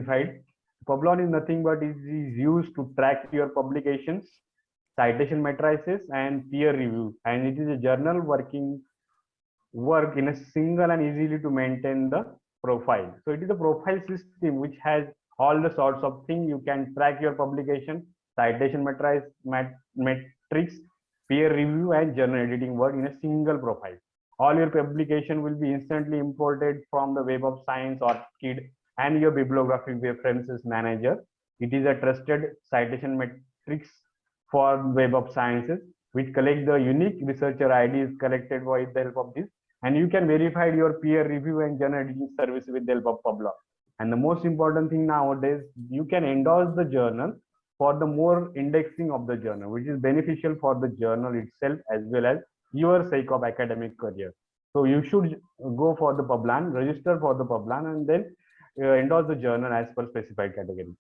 specified. Publon is nothing but it is used to track your publications, citation matrices, and peer review. And it is a journal work in a single and easily to maintain the profile. So it is a profile system which has all the sorts of things. You can track your publication, citation metrics, peer review, and journal editing work in a single profile. All your publication will be instantly imported from the Web of Science ORCID and your bibliographic references manager. It is a trusted citation metrics for Web of Sciences, which collect the unique researcher IDs collected with the help of this, and you can verify your peer review and journal editing service with the help of Publon. And the most important thing nowadays, you can endorse the journal for the more indexing of the journal, which is beneficial for the journal itself as well as your sake of academic career. So you should go for the Publon, register for the Publon, and then endorse the journal as per specified category.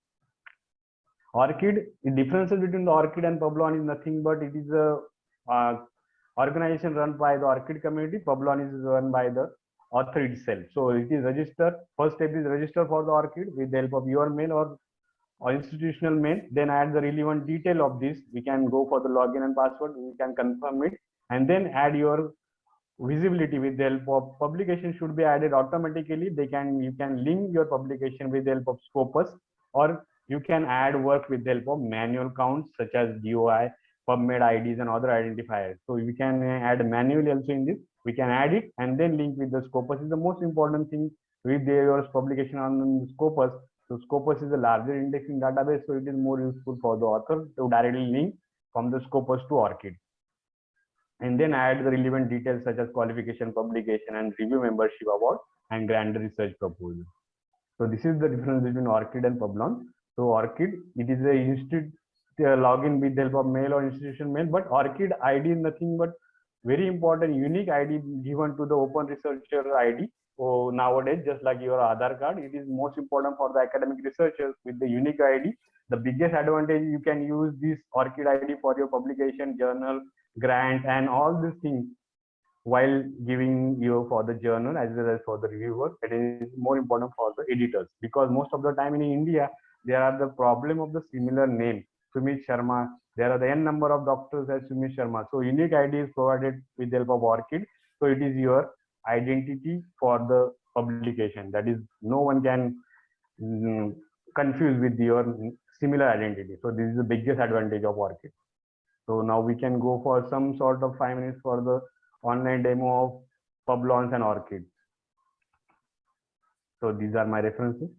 ORCID, the differences between the ORCID and Publon is nothing but it is a organization run by the ORCID community. Publon is run by the author itself. So it is registered. First step is register for the ORCID with the help of your mail or institutional mail. Then add the relevant detail of this. We can go for the login and password. We can confirm it, and then add your visibility with the help of publication should be added automatically. You can link your publication with the help of Scopus, or you can add work with the help of manual counts such as DOI, PubMed IDs, and other identifiers. So you can add manually also in this. We can add it and then link with the Scopus. Is the most important thing with your publication on Scopus. So Scopus is a larger indexing database, so it is more useful for the author to directly link from the Scopus to ORCID. And then add the relevant details such as qualification, publication, and review membership award and grant research proposal. So this is the difference between ORCID and Publon. So ORCID, it is a institute login with the help of mail or institution mail, but ORCID ID is nothing but very important unique ID given to the open researcher ID. So nowadays, just like your Aadhaar card, it is most important for the academic researchers with the unique ID. The biggest advantage, you can use this ORCID ID for your publication, journal, grant, and all these things while giving you for the journal as well as for the reviewer. It is more important for the editors, because most of the time in India, there are the problem of the similar name. Sumit Sharma, there are the n number of doctors as Sumit Sharma. So unique ID is provided with the help of ORCID. So it is your identity for the publication. That is, no one can confuse with your similar identity. So this is the biggest advantage of ORCID. So now we can go for some sort of 5 minutes for the online demo of Publons and ORCID. So these are my references.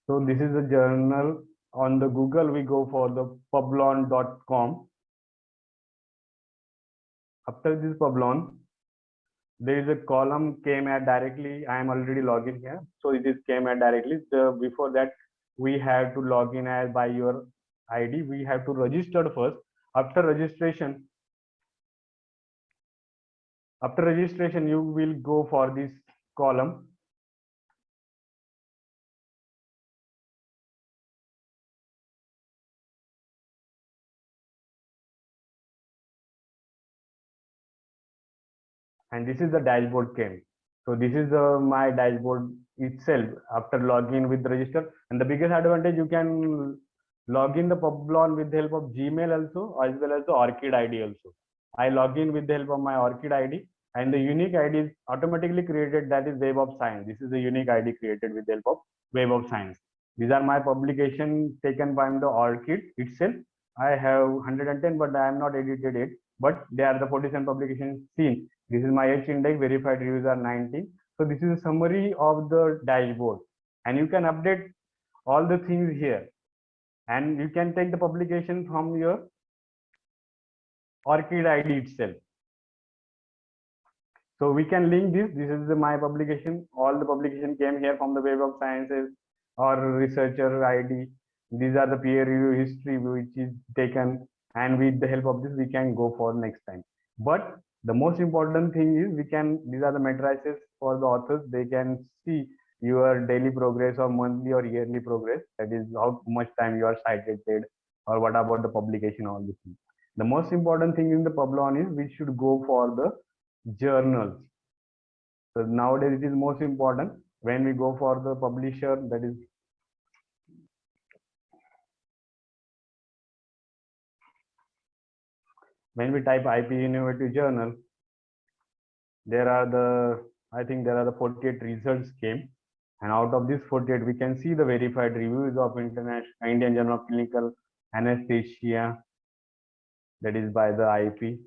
So this is the journal. On the Google, we go for the publon.com. After this Publon, there is a column came at directly. I am already logged in here. So it is came at directly. Before that, we have to log in as by your ID. We have to register first. After registration, you will go for this column. And this is the dashboard came. So this is my dashboard itself after login with register. And the biggest advantage, you can log in the Publon with the help of Gmail also, as well as the ORCID ID also. I log in with the help of my ORCID ID, and the unique ID is automatically created, that is Web of Science. This is the unique ID created with the help of Web of Science. These are my publication taken by the ORCID itself. I have 110, but I am not edited it. But they are the 47 publications seen. This is my H index, verified reviews are 19. So this is a summary of the dashboard, and you can update all the things here, and you can take the publication from your ORCID ID itself. So we can link this. This is my publication. All the publication came here from the Web of Sciences or researcher ID. These are the peer review history which is taken, and with the help of this, we can go for next time. But The most important thing is these are the matrices for the authors. They can see your daily progress or monthly or yearly progress. That is how much time you are cited or what about the publication, all these things. The most important thing in the Publon is we should go for the journals. So nowadays it is most important when we go for the publisher, that is when we type IP Innovative Journal, there are the, I think there are the 48 results came, and out of this 48 we can see the verified reviews of international Indian Journal of Clinical Anesthesia, that is by the IP.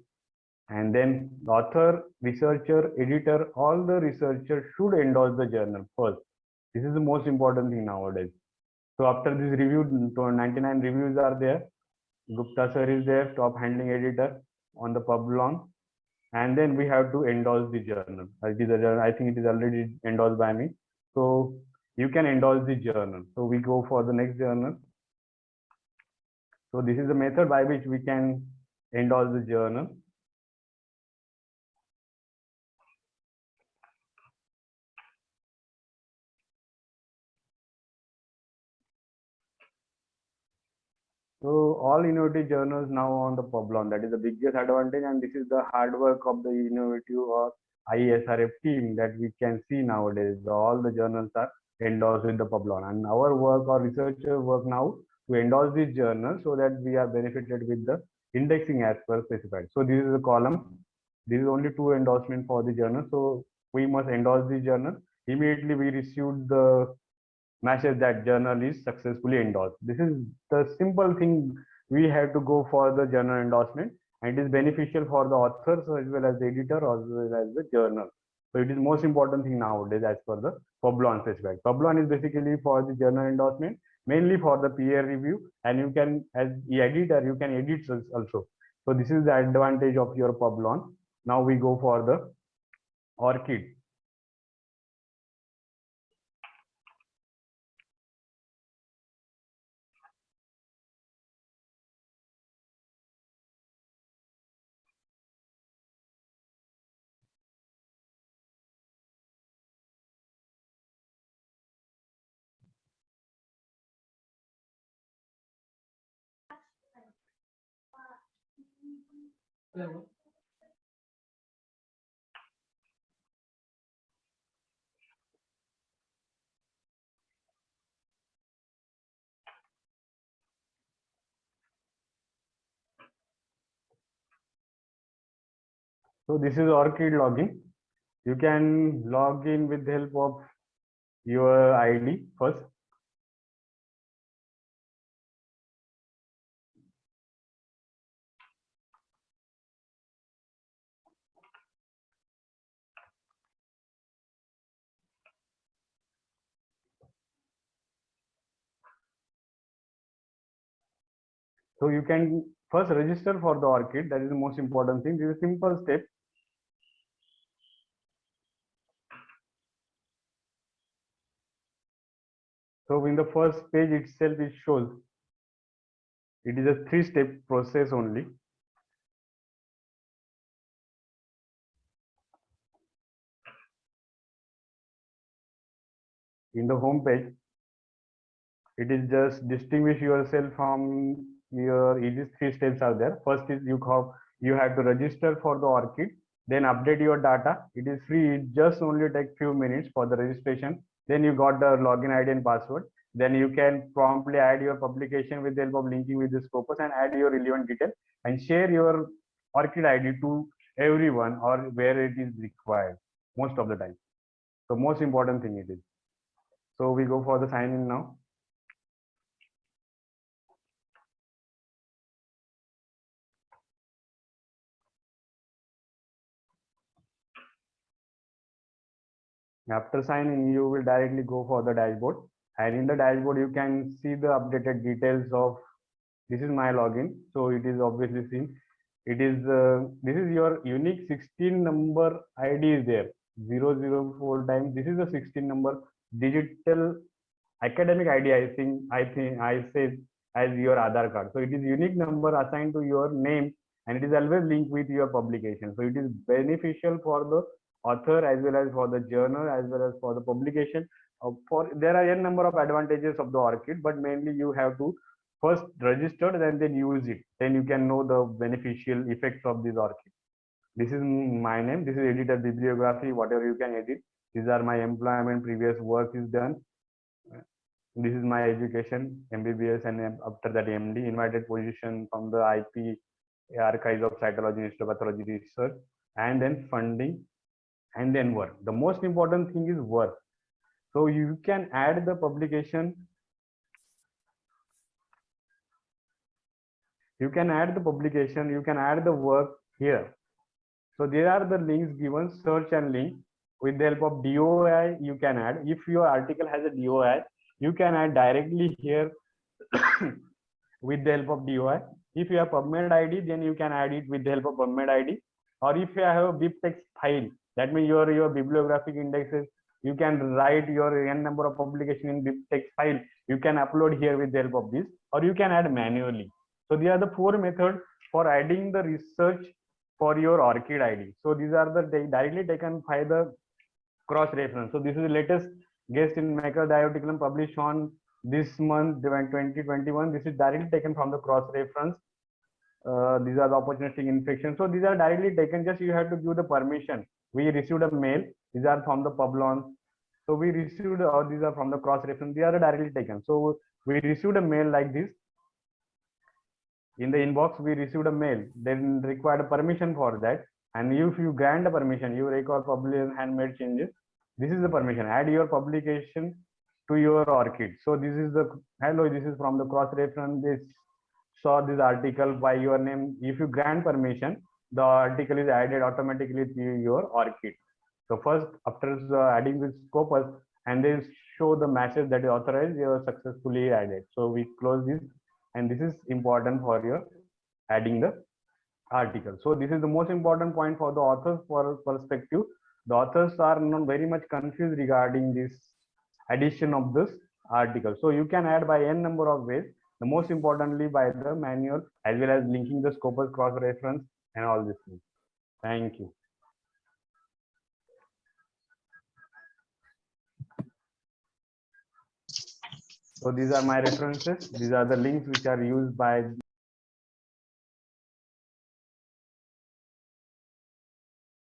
And then author, researcher, editor, all the researchers should endorse the journal first. This is the most important thing nowadays. So after this review, 99 reviews are there. Gupta sir is there, top handling editor on the Publon, and then we have to endorse the journal. I think it is already endorsed by me. So you can endorse the journal. So we go for the next journal. So this is the method by which we can endorse the journal. So all innovative journals now on the Publon. That is the biggest advantage, and this is the hard work of the innovative or ISRF team that we can see nowadays. All the journals are endorsed with the Publon, and our work or researcher work now to endorse this journal so that we are benefited with the indexing as per specified. So this is the column. This is only two endorsement for the journal. So we must endorse the journal. Immediately we received the message that journal is successfully endorsed. This is the simple thing we have to go for the journal endorsement, and it is beneficial for the authors as well as the editor as well as the journal. So it is most important thing nowadays as per the Publon specified. Publon is basically for the journal endorsement, mainly for the peer review, and you can, as the editor, you can edit also. So this is the advantage of your Publon. Now we go for the ORCID. So this is ORCID login. You can log in with the help of your ID first. So you can first register for the ORCID. That is the most important thing. This is a simple step. So in the first page itself, it shows it is a 3-step process only. In the home page, it is just distinguish yourself from your, these 3 steps are there. First is you have to register for the ORCID, then update your data. It is free. It just only take few minutes for the registration. Then you got the login ID and password. Then you can promptly add your publication with the help of linking with this Scopus and add your relevant detail and share your ORCID ID to everyone or where it is required most of the time. So most important thing it is. So we go for the sign in now. After signing, you will directly go for the dashboard, and in the dashboard you can see the updated details of, this is my login, so it is obviously seen. It is this is your unique 16 number ID is there, 004 times. This is the 16 number digital academic ID. I think I say as your Aadhaar card. So it is unique number assigned to your name and it is always linked with your publication. So it is beneficial for the author as well as for the journal as well as for the publication. For there are n number of advantages of the ORCID, but mainly you have to first register and then use it. Then you can know the beneficial effects of this ORCID. This is my name. This is editor bibliography, whatever you can edit. These are my employment, previous work is done. This is my education, MBBS, and after that MD, invited position from the IP Archives of Cytology, Histopathology Research, and then funding, and then work. The most important thing is work. So you can add the publication. You can add the publication. You can add the work here. So there are the links given, search and link. With the help of DOI, you can add. If your article has a DOI, you can add directly here with the help of DOI. If you have PubMed ID, then you can add it with the help of PubMed ID. Or if you have a BibTeX file, that means your bibliographic indexes, you can write your n number of publication in BibTeX file. You can upload here with the help of this, or you can add manually. So these are the 4 methods for adding the research for your ORCID ID. So these are the directly taken by the cross reference. So this is the latest guest in macrodioticulum published on this month 2021. This is directly taken from the cross reference. These are the opportunistic infections. So these are directly taken. Just you have to give the permission. We received a mail. These are from the Publons. So we received, these are from the cross reference. They are directly taken. So we received a mail like this. In the inbox, we received a mail. Then required a permission for that. And if you grant a permission, you record publication handmade changes. This is the permission. Add your publication to your ORCID. So this is the hello. This is from the cross reference. This saw this article by your name. If you grant permission, the article is added automatically to your ORCID. So first, after adding this Scopus, and then show the message that is authorized, you are successfully added. So we close this, and this is important for your adding the article. So this is the most important point for the authors for perspective. The authors are not very much confused regarding this addition of this article. So you can add by n number of ways. The most importantly by the manual as well as linking the Scopus cross reference and all this things. Thank you. So these are my references. These are the links which are used by